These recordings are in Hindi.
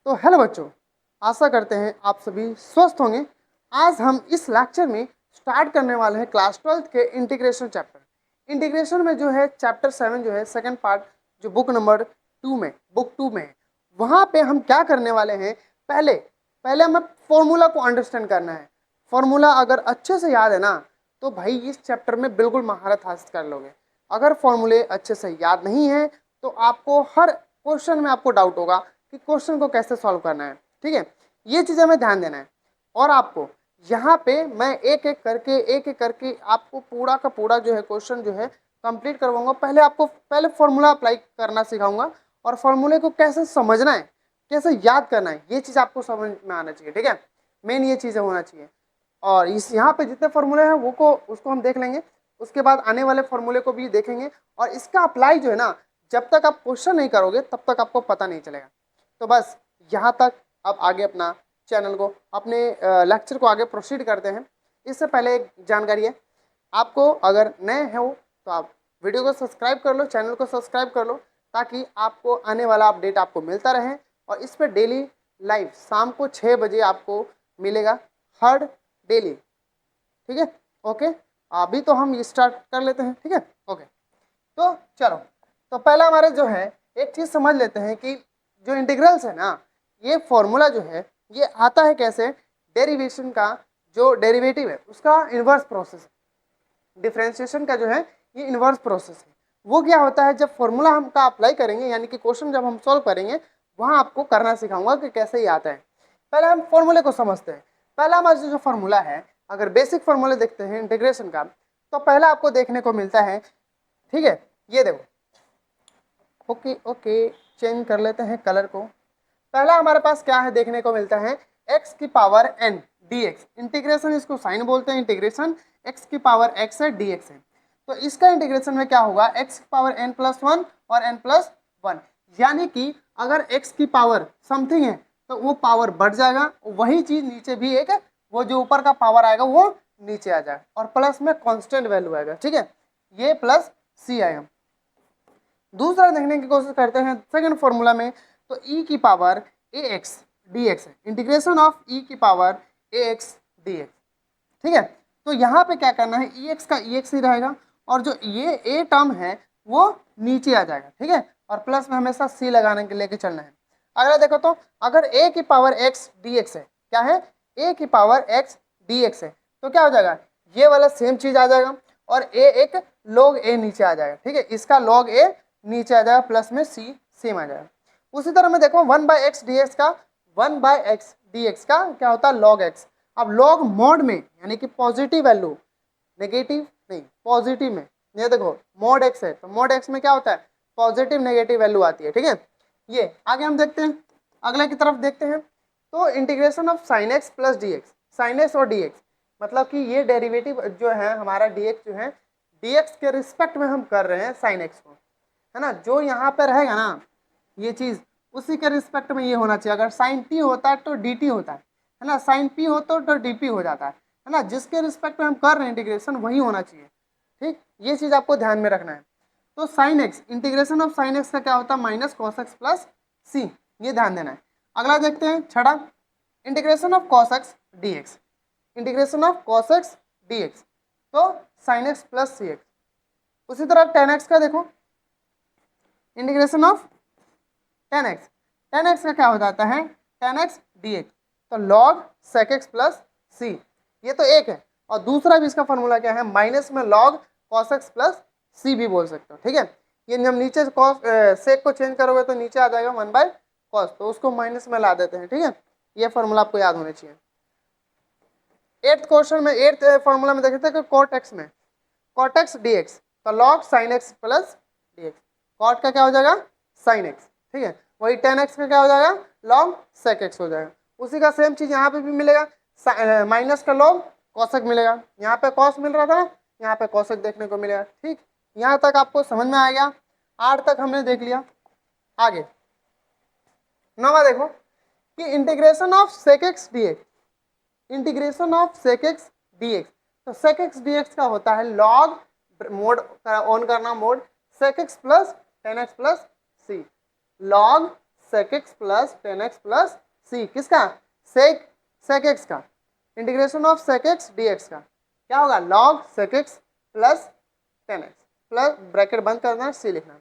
तो हेलो बच्चों, आशा करते हैं आप सभी स्वस्थ होंगे। आज हम इस लेक्चर में स्टार्ट करने वाले हैं क्लास 12th के इंटीग्रेशन चैप्टर। इंटीग्रेशन में जो है चैप्टर 7 जो है सेकंड पार्ट, जो बुक नंबर 2 में है, वहाँ पे हम क्या करने वाले हैं। पहले पहले हमें फॉर्मूला को अंडरस्टैंड करना है। फॉर्मूला अगर अच्छे से याद है ना, तो भाई इस चैप्टर में बिल्कुल महारत हासिल कर लोगे। अगर फॉर्मूले अच्छे से याद नहीं है तो आपको हर क्वेश्चन में आपको डाउट होगा कि क्वेश्चन को कैसे सॉल्व करना है। ठीक है, ये चीज़ हमें ध्यान देना है। और आपको यहाँ पे मैं एक एक करके आपको पूरा का पूरा जो है क्वेश्चन जो है कंप्लीट करवाऊंगा। पहले आपको पहले फॉर्मूला अप्लाई करना सिखाऊंगा और फॉर्मूले को कैसे समझना है, कैसे याद करना है, ये चीज़ आपको समझ में आना चाहिए। ठीक है, मेन ये चीज़ें होना चाहिए। और इस यहाँ पे जितने फॉर्मूले हैं उसको हम देख लेंगे। उसके बाद आने वाले फॉर्मूले को भी देखेंगे। और इसका अप्लाई जो है ना, जब तक आप क्वेश्चन नहीं करोगे तब तक आपको पता नहीं चलेगा। तो बस यहाँ तक। अब आगे अपना चैनल को, अपने लेक्चर को आगे प्रोसीड करते हैं। इससे पहले एक जानकारी है, आपको अगर नए हो तो आप वीडियो को सब्सक्राइब कर लो, चैनल को सब्सक्राइब कर लो, ताकि आपको आने वाला अपडेट आपको मिलता रहे। और इस पर डेली लाइव शाम को 6 बजे आपको मिलेगा, हर डेली। ठीक है, ओके। अभी तो हम स्टार्ट कर लेते हैं। ठीक है, ओके। तो चलो, तो पहला हमारे जो है एक चीज़ समझ लेते हैं कि जो इंटीग्रल्स है ना, ये फॉर्मूला जो है ये आता है कैसे। डेरिवेशन का जो डेरिवेटिव है उसका इन्वर्स प्रोसेस है। डिफरेंशिएशन का जो है ये इन्वर्स प्रोसेस है। वो क्या होता है, जब फॉर्मूला हम का अप्लाई करेंगे, यानी कि क्वेश्चन जब हम सॉल्व करेंगे, वहाँ आपको करना सिखाऊंगा कि कैसे ये आता है। पहले हम फॉर्मूले को समझते हैं। पहला हमारा जो फॉर्मूला है, अगर बेसिक फॉर्मूले देखते हैं इंटीग्रेशन का, तो पहला आपको देखने को मिलता है। ठीक है, ये देखो, ओके ओके, चेंज कर लेते हैं कलर को। पहला हमारे पास क्या है देखने को मिलता है, x की पावर n dx। इंटीग्रेशन इसको साइन बोलते हैं, इंटीग्रेशन x की पावर x है, dx है। तो इसका इंटीग्रेशन में क्या होगा, x की पावर n प्लस 1 और n प्लस 1। यानी कि अगर x की पावर समथिंग है तो वो पावर बढ़ जाएगा, वही चीज नीचे भी एक वो जो ऊपर का पावर आएगा वो नीचे आ जाएगा, और प्लस में कांस्टेंट वैल्यू आएगा। ठीक है, ये प्लस c आएगा। दूसरा देखने की कोशिश करते हैं सेकंड फॉर्मूला में, तो e की पावर ax dx है, इंटीग्रेशन ऑफ e की पावर ax dx। ठीक है, तो यहाँ पे क्या करना है, ex का ex ही रहेगा, और जो ये a टर्म है वो नीचे आ जाएगा। ठीक है, और प्लस में हमेशा c लगाने के लेके चलना है। अगला देखो, तो अगर a की पावर x dx है, क्या है, a की पावर x dx है, तो क्या हो जाएगा, ये वाला सेम चीज आ जाएगा, और a एक log a नीचे आ जाएगा। ठीक है, इसका log a नीचे आ जाएगा, प्लस में c सेम आ जाएगा। उसी तरह में देखो 1/x dx का 1/x dx का क्या होता है, log x। अब log मोड में, यानी कि पॉजिटिव वैल्यू, नेगेटिव नहीं, पॉजिटिव में, ये देखो मोड x है, तो मोड x में क्या होता है, पॉजिटिव नेगेटिव वैल्यू आती है। ठीक है, ये आगे हम देखते हैं, अगले की तरफ देखते हैं। तो integration of sine x plus d x, sine x और डी एक्स, मतलब कि ये डेरिवेटिव जो है हमारा dx जो है, dx के रिस्पेक्ट में हम कर रहे हैं साइन एक्स को, है ना। जो यहाँ पे रहेगा ना ये चीज, उसी के रिस्पेक्ट में ये होना चाहिए। अगर साइन p होता है तो dt होता है ना, साइन p हो तो dp हो जाता है ना। जिसके रिस्पेक्ट में हम कर रहे हैं इंटीग्रेशन वही होना चाहिए। ठीक, ये चीज आपको ध्यान में रखना है। तो sine x, integration of sine x का क्या होता है, माइनस कॉस एक्स प्लस सी, ये ध्यान देना है। अगला देखते हैं छठा, integration of cos x D X, integration of cos x D x, तो साइन एक्स प्लस सी एक्स। उसी तरह टेन एक्स का देखो, integration of ten x, ten x का क्या हो जाता है, टेन एक्स डी एक्स, तो लॉग सेक एक्स प्लस सी, ये तो एक है। और दूसरा भी इसका फॉर्मूला क्या है, माइनस में लॉग कॉस एक्स प्लस सी भी बोल सकते हो। ठीक है, ये जब नीचे कॉस सेक को चेंज करोगे तो नीचे आ जाएगा 1/cos, तो उसको माइनस में ला देते हैं। ठीक है, ये फॉर्मूला आपको याद होना चाहिए। एट्थ क्वेश्चन में, एट्थ फॉर्मूला में देखे थे कॉट एक्स में, कॉट एक्स डी एक्स, तो log sine x plus d x, cot का क्या हो जाएगा, साइन एक्स। ठीक है, वही टेन एक्स का क्या हो जाएगा, लॉग सेक एक्स हो जाएगा। उसी का सेम चीज यहाँ पे भी मिलेगा, माइनस का लॉग कॉसेक मिलेगा, यहाँ पे कॉस मिल रहा था ना, यहाँ पे कॉसेक देखने को मिलेगा। ठीक, यहाँ तक आपको समझ में आ गया, 8 तक हमने देख लिया। आगे 9वां देखो कि integration of sec X D X, integration of sec X D x, तो सेक एक्स डी एक्स का होता है लॉग मोड ऑन करना, mod sec X plus tan X plus C, log sec x plus tan X plus C, किसका, sec x का, integration of sec x dx का क्या होगा, log sec x plus tan X plus bracket बंद करना, सी लिखना।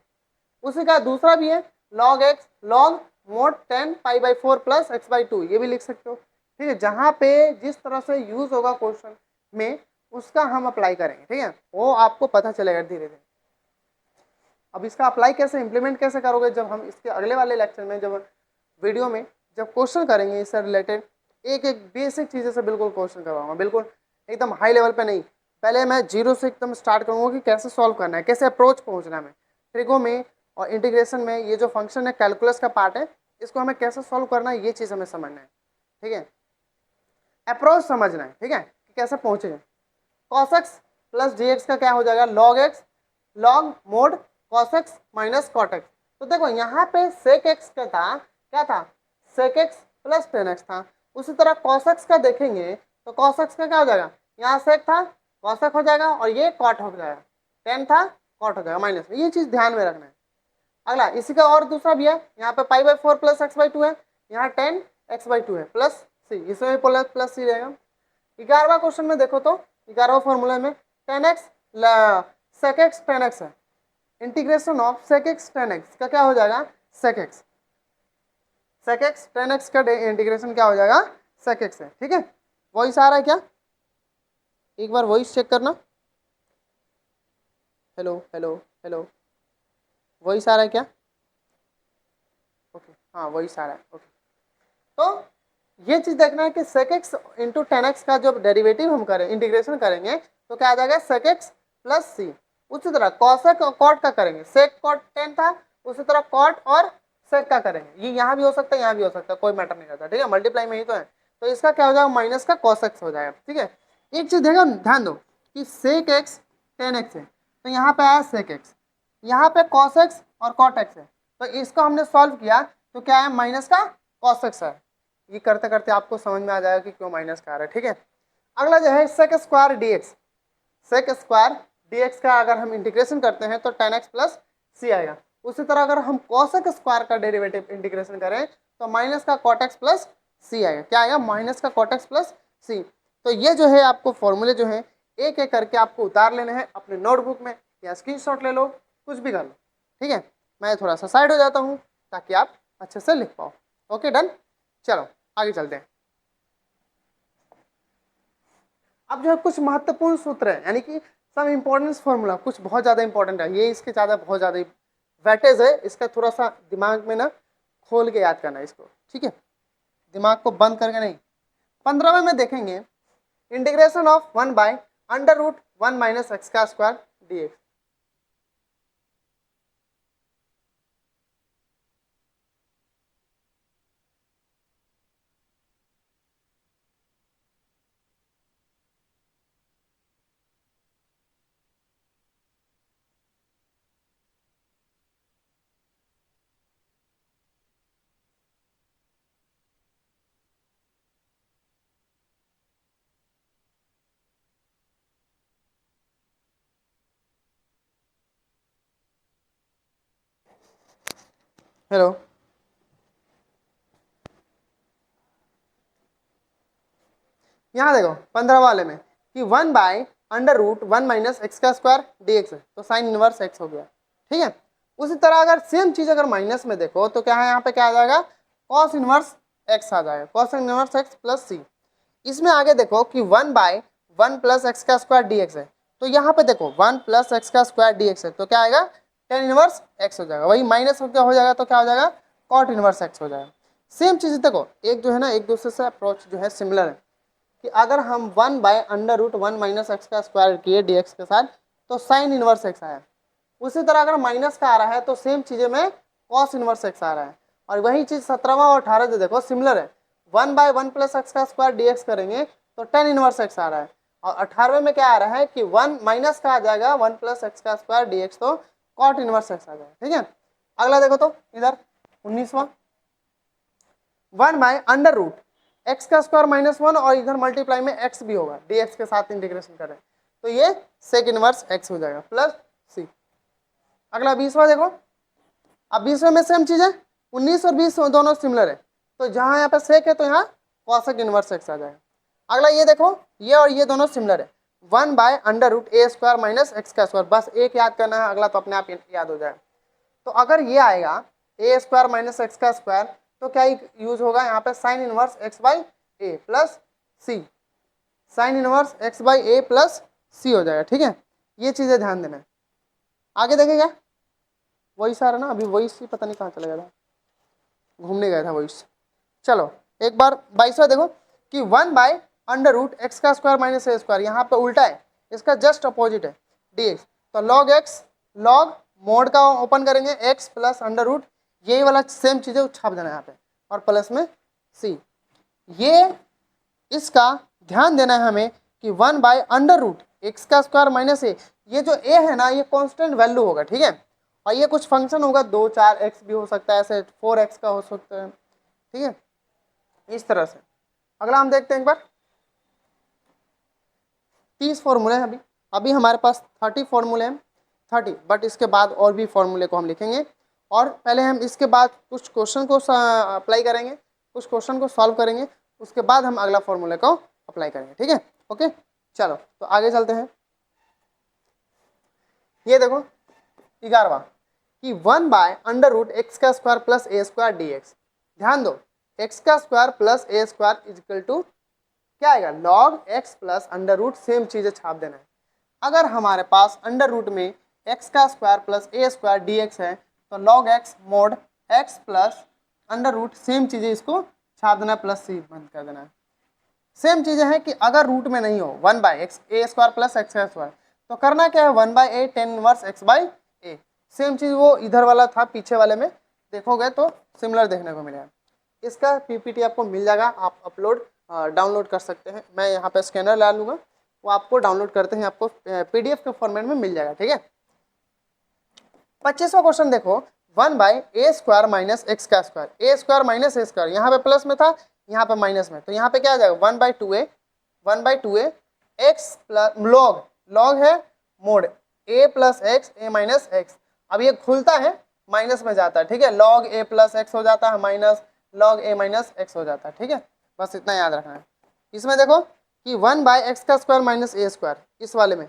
उसी का दूसरा भी है log x log mod 10 pi by 4 plus x by 2, ये भी लिख सकते हो। ठीक है, जहाँ पे जिस तरह से यूज होगा क्वेश्चन में उसका हम अप्लाई करेंगे, ठीक है, वो आपको पता चलेगा धीरे धीरे। अब इसका अप्लाई कैसे, इंप्लीमेंट कैसे करोगे, जब हम इसके अगले वाले लेक्चर में, जब वीडियो में जब क्वेश्चन करेंगे इससे रिलेटेड, एक एक बेसिक चीज़ें से बिल्कुल क्वेश्चन करवाऊंगा, बिल्कुल एकदम हाई लेवल पे नहीं। पहले मैं जीरो से एकदम स्टार्ट करूँगा कि कैसे सॉल्व करना है, कैसे अप्रोच पहुँचना है हमें ट्रिगो में और इंटीग्रेशन में। ये जो फंक्शन है कैलकुलस का पार्ट है, इसको हमें कैसे सॉल्व करना है, ये चीज़ हमें समझना है। ठीक है, अप्रोच समझना है, ठीक है, कि कैसे पहुँचेंगे। cos x plus d X का क्या हो जाएगा, log x log mode cos x minus cot x। तो देखो यहाँ पे sec x का था, क्या था, sec x plus tan x था। उसी तरह cos x का देखेंगे तो cos x का क्या हो जाएगा, यहाँ sec था cos x हो जाएगा और ये cot हो जाएगा, टेन था cot हो जाएगा माइनस में, ये चीज़ ध्यान में रखना है। अगला इसी का और दूसरा भी है, यहाँ पे pi by 4 plus x by 2 है, यहाँ 10 एक्स बाई 2 है प्लस सी, इसमें भी प्लस सी रहेगा। 11वां क्वेश्चन में देखो तो 11वां फॉर्मूला में 10x sec x 10x है, integration of sec x 10x का क्या हो जाएगा, sec x 10x का इंटीग्रेशन क्या हो जाएगा, sec x है। ठीक है, वॉइस आ रहा है क्या, एक बार वॉइस चेक करना, हेलो हेलो हेलो, वॉइस आ रहा है क्या, ओके हाँ वॉइस आ रहा है, ओके। तो ये चीज देखना है कि sec x into ten x का जब डेरिवेटिव हम करें, इंटीग्रेशन करेंगे तो क्या आ जाएगा sec x प्लस सी। उसी तरह cos और cot का करेंगे, sec cot 10 था, उसी तरह cot और sec का करेंगे, ये यहाँ भी हो सकता है यहाँ भी हो सकता है, कोई मैटर नहीं करता। ठीक है, मल्टीप्लाई में ही तो है, तो इसका क्या हो जाएगा, माइनस का cos x हो जाएगा। ठीक है, एक चीज देखो ध्यान दो कि sec x 10x है, तो यहाँ पे आया sec x, यहाँ पे cos x और cot x है, तो इसको हमने सॉल्व किया तो क्या है, माइनस का cos x है। ये करते करते आपको समझ में आ जाएगा कि क्यों माइनस का आ रहा है। ठीक है, अगला जो है sec square dx, sec square dx का अगर हम इंटीग्रेशन करते हैं तो 10x प्लस सी आएगा। उसी तरह अगर हम cosec स्क्वायर का डेरिवेटिव इंटीग्रेशन करें तो माइनस का cot x प्लस सी आएगा, क्या आएगा, माइनस का cot x प्लस सी। तो ये जो है आपको फॉर्मूले जो है एक एक करके आपको उतार लेने हैं अपने नोटबुक में, या स्क्रीनशॉट ले लो, कुछ भी कर लो। ठीक है, मैं थोड़ा सा साइड हो जाता हूँ ताकि आप अच्छे से लिख पाओ। ओके डन, चलो आगे चलते हैं। अब जो है कुछ महत्वपूर्ण सूत्र है, यानी कि सब इंपॉर्टेंस फॉर्मूला, कुछ बहुत ज़्यादा इंपॉर्टेंट है, ये इसके ज़्यादा बहुत ज़्यादा वेटेज है, इसका थोड़ा सा दिमाग में ना खोल के याद करना है इसको। ठीक है, दिमाग को बंद करके नहीं। 15वें में देखेंगे integration of 1 by under root 1 minus x का स्क्वायर डी एक्स। हेलो, यहाँ देखो 15 वाले में कि 1 by under root 1 minus x का स्क्वायर डी एक्स है, तो साइन इनवर्स एक्स हो गया। ठीक है, उसी तरह अगर सेम चीज अगर माइनस में देखो तो क्या है, यहाँ पे क्या आ जाएगा, कॉस इनवर्स एक्स आ जाएगा, कॉस इनवर्स एक्स प्लस सी। इसमें आगे देखो कि 1 बाय 1 प्लस एक्स का स्क्वायर डी एक्स है, तो यहाँ पे देखो 1 प्लस एक्स का स्क्वायर डी एक्स है, तो क्या आएगा, टेन इनवर्स एक्स हो जाएगा, वही माइनस हो जाएगा तो क्या हो जाएगा, कॉट इनवर्स एक्स हो जाएगा। सेम चीज देखो, एक जो है ना एक दूसरे से अप्रोच जो है सिमिलर है, कि अगर हम 1 by under root 1 minus x का स्क्वायर किए डी एक्स के साथ तो साइन इनवर्स एक्स आया। उसी तरह अगर माइनस का आ रहा है तो सेम चीज़ें में कॉस इनवर्स एक्स आ रहा है, और वही चीज़ 17वां और 18 से देखो सिमिलर है, 1 बाय 1 प्लस एक्स का स्क्वायर डी एक्स करेंगे तो टेन इनवर्स एक्स आ रहा है, और 18वें में क्या आ रहा है कि 1 माइनस का आ जाएगा 1 प्लस एक्स का स्क्वायर डी एक्स, तो कॉट इनवर्स एक्स आ जाएगा। ठीक है, अगला देखो तो इधर 19वां 1 बाय अंडर रूट एक्स का स्क्वायर माइनस 1, और इधर मल्टीप्लाई में एक्स भी होगा, डी एक्स के साथ इंटीग्रेशन करें तो ये सेक इनवर्स एक्स हो जाएगा प्लस सी। अगला 20वां देखो, अब 20वें में सेम चीज है, 19 और 20 दोनों सिमिलर है, तो जहाँ यहाँ पे सेक है तो यहाँ कॉसेक इनवर्स एक्स आ जाएगा। अगला ये देखो, ये और ये दोनों सिमिलर है, 1/√a² माइनस एक्स का स्क्वायर, बस एक याद करना है, अगला तो अपने आप याद हो जाएगा। तो अगर ये आएगा a² माइनस एक्स का स्क्वायर, तो क्या यूज होगा यहाँ पे, sine inverse X by A plus C, sine inverse X by A plus C हो जाएगा। ठीक है, ये चीज़ें ध्यान देना है। आगे देखें क्या, वही सारा ना, अभी वही सी पता नहीं कहाँ चला गया था, घूमने गया था वही। चलो एक बार 22वां देखो कि 1/√x का स्क्वायर माइनस ए स्क्वायर, यहाँ पे उल्टा है, इसका जस्ट अपोजिट है dx, तो log x, log मोड का ओपन करेंगे x प्लस अंडर रूट, यही वाला सेम चीज़ें छाप देना है यहाँ पे, और प्लस में c। ये इसका ध्यान देना है हमें कि 1/√x का स्क्वायर माइनस ए, ये जो a है ना ये कांस्टेंट वैल्यू होगा। ठीक है, और ये कुछ फंक्शन होगा 2, 4x भी हो सकता है, ऐसे 4x का हो सकता है। ठीक है, इस तरह से। अगला हम देखते हैं एक बार 30 फॉर्मूले हैं, अभी हमारे पास 30 फॉर्मूले हैं, 30, बट इसके बाद और भी फॉर्मूले को हम लिखेंगे, और पहले हम इसके बाद कुछ क्वेश्चन को अप्लाई करेंगे, कुछ क्वेश्चन को सॉल्व करेंगे, उसके बाद हम अगला फॉर्मूले को अप्लाई करेंगे। ठीक है, ओके, चलो तो आगे चलते हैं। ये देखो 11वां कि 1/√x का square plus a square dx, ध्यान दो x का square plus a square equal to क्या आएगा, log x plus under root, same चीज़ें छाप देना है। अगर हमारे पास अंडर रूट में x का square plus a square dx है, तो log x mod x plus under root, same चीज़ें इसको छाप देना है, प्लस सी बंद कर देना है। सेम चीज़ें हैं कि अगर रूट में नहीं हो 1/x A square plus X का स्क्वायर, तो करना क्या है, 1/a tan inverse x by A, same चीज़ वो इधर वाला था, पीछे वाले में देखोगे तो सिमिलर देखने को मिलेगा। इसका पीपीटी आपको मिल जाएगा, आप डाउनलोड कर सकते हैं, मैं यहाँ पे स्कैनर ला लूँगा, वो आपको डाउनलोड करते हैं आपको पीडीएफ के फॉर्मेट में मिल जाएगा। ठीक है, 25वां क्वेश्चन देखो, 1/a² माइनस एक्स का square, A square minus a square, यहाँ पे प्लस में था, यहाँ पे माइनस में, तो यहाँ पे क्या आ जाएगा 1/2a एक्स प्लस लॉग है mode a plus x A minus x, अब ये खुलता है माइनस में जाता है। ठीक है, log a प्लस एक्स हो जाता है minus log a minus x हो जाता है। ठीक है, बस इतना याद रखना है। इसमें देखो कि 1/x का स्क्वायर माइनस ए स्क्वायर, इस वाले में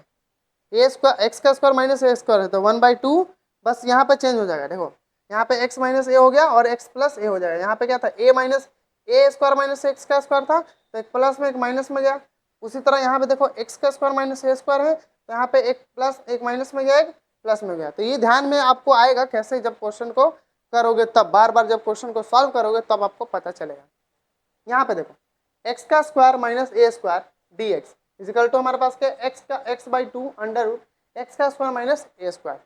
ए स्क्वायर एक्स का स्क्वायर माइनस ए स्क्वायर है, तो 1/2, बस यहाँ पे चेंज हो जाएगा। देखो यहाँ पे x माइनस ए हो गया और x प्लस ए हो जाएगा। यहाँ पे क्या था, a minus a square minus x का स्क्वायर था, तो एक प्लस में एक माइनस में गया। उसी तरह यहाँ पे देखो x का स्क्वायर माइनस ए स्क्वायर है, तो यहाँ पे एक प्लस एक माइनस में गया, एक प्लस में गया। तो ये ध्यान में आपको आएगा कैसे, जब क्वेश्चन को करोगे तब, बार बार जब क्वेश्चन को सॉल्व करोगे तब आपको पता चलेगा। यहाँ पे देखो एक्स का square minus a square d x equal to हमारे पास क्या, x/2 अंडर रूट एक्स का स्क्वायर माइनस ए स्क्वायर,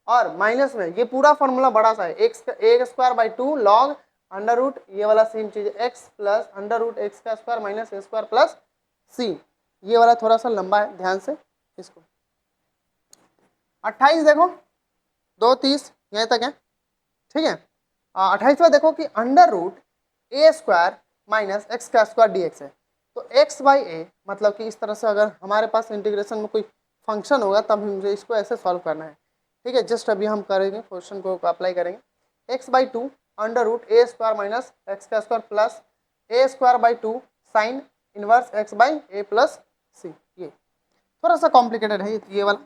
और माइनस में ये पूरा फॉर्मूला बड़ा सा है, x²/2 log अंडर रूट, ये वाला सेम चीज x plus under root x का square minus a square plus सी, ये वाला थोड़ा सा लंबा है, ध्यान से इसको। 28 देखो 2/30 यहीं तक है। ठीक है, 28वां देखो कि under root A square minus x का स्क्वायर डी एक्स है, तो x बाई ए, मतलब कि इस तरह से अगर हमारे पास इंटीग्रेशन में कोई फंक्शन होगा तब मुझे इसको ऐसे सॉल्व करना है। ठीक है, जस्ट अभी हम करेंगे, क्वेश्चन को अप्लाई करेंगे। x/2 under root A square minus x का square plus a²/2 sine inverse x by A plus सी, ये थोड़ा सा कॉम्प्लिकेटेड है ये वाला।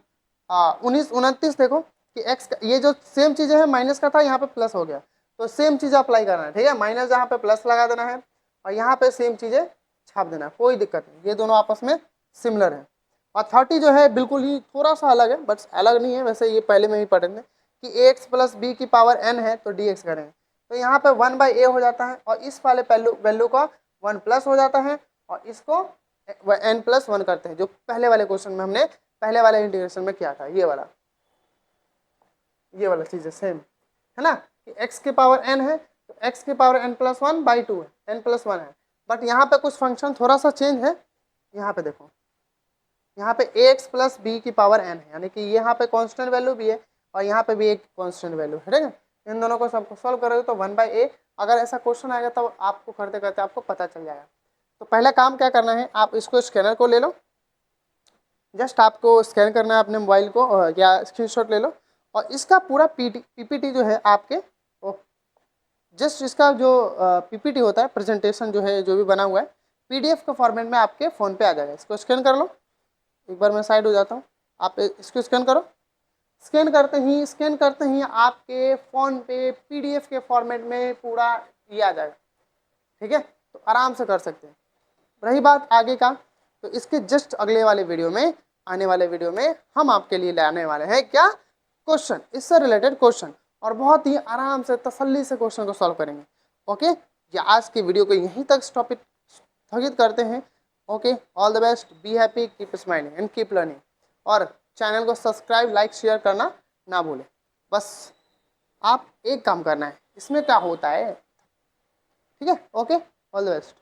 29 देखो कि x ये जो सेम चीज़ें हैं, माइनस का था यहाँ पे प्लस हो गया, तो सेम चीज़ अप्लाई करना है। ठीक है, माइनस जहाँ पे प्लस लगा देना है, और यहाँ पे सेम चीज़ें छाप देना है, कोई दिक्कत नहीं, ये दोनों आपस में सिमिलर है। और 30 जो है बिल्कुल ही थोड़ा सा अलग है, बट अलग नहीं है, वैसे ये पहले में ही पढ़ेंगे कि ax प्लस बी की पावर n है तो dx करेंगे, तो यहाँ पे 1/a हो जाता है, और इस वाले वैल्यू का 1 प्लस हो जाता है, और इसको n+1 करते हैं, जो पहले वाले क्वेश्चन में हमने पहले वाले इंटीग्रेशन में किया था, ये वाला चीज़ है सेम, है ना, कि x की पावर n है तो x की पावर n+1/2 है, n+1 है, बट यहाँ पे कुछ फंक्शन थोड़ा सा चेंज है। यहाँ पे देखो, यहाँ पे ax प्लस बी की पावर n है, यानी कि यहाँ पे कांस्टेंट वैल्यू भी है और यहाँ पे भी एक कांस्टेंट वैल्यू है। ठीक है, इन दोनों को सबको सॉल्व करोगे तो 1/a, अगर ऐसा क्वेश्चन आएगा तो आपको करते करते आपको पता चल जाएगा। तो पहला काम क्या करना है, आप इसको स्कैनर को ले लो, जस्ट आपको स्कैन करना है अपने मोबाइल को या स्क्रीनशॉट ले लो, और इसका पूरा पीपीटी जो है आपके जस्ट इसका जो पीपीटी होता है, प्रेजेंटेशन जो है, जो भी बना हुआ है, पीडीएफ के फॉर्मेट में आपके फ़ोन पे आ जाएगा। इसको स्कैन कर लो। एक बार मैं साइड हो जाता हूँ, आप इसको स्कैन करो। स्कैन करते ही आपके फ़ोन पे पीडीएफ के फॉर्मेट में पूरा ये आ जाएगा। ठीक है, तो आराम से कर सकते हैं। रही बात आगे का, तो इसके जस्ट अगले वाले वीडियो में, आने वाले वीडियो में हम आपके लिए लाने वाले हैं क्या, क्वेश्चन, इससे रिलेटेड क्वेश्चन, और बहुत ही आराम से तसल्ली से क्वेश्चन को सॉल्व करेंगे। ओके, ये आज की वीडियो को यहीं तक स्थगित करते हैं। Okay, all the best, be happy, keep smiling and keep learning. और चैनल को सब्सक्राइब, लाइक, शेयर करना ना भूलें। बस आप एक काम करना है, इसमें क्या होता है। ठीक है, ओके, ऑल द बेस्ट।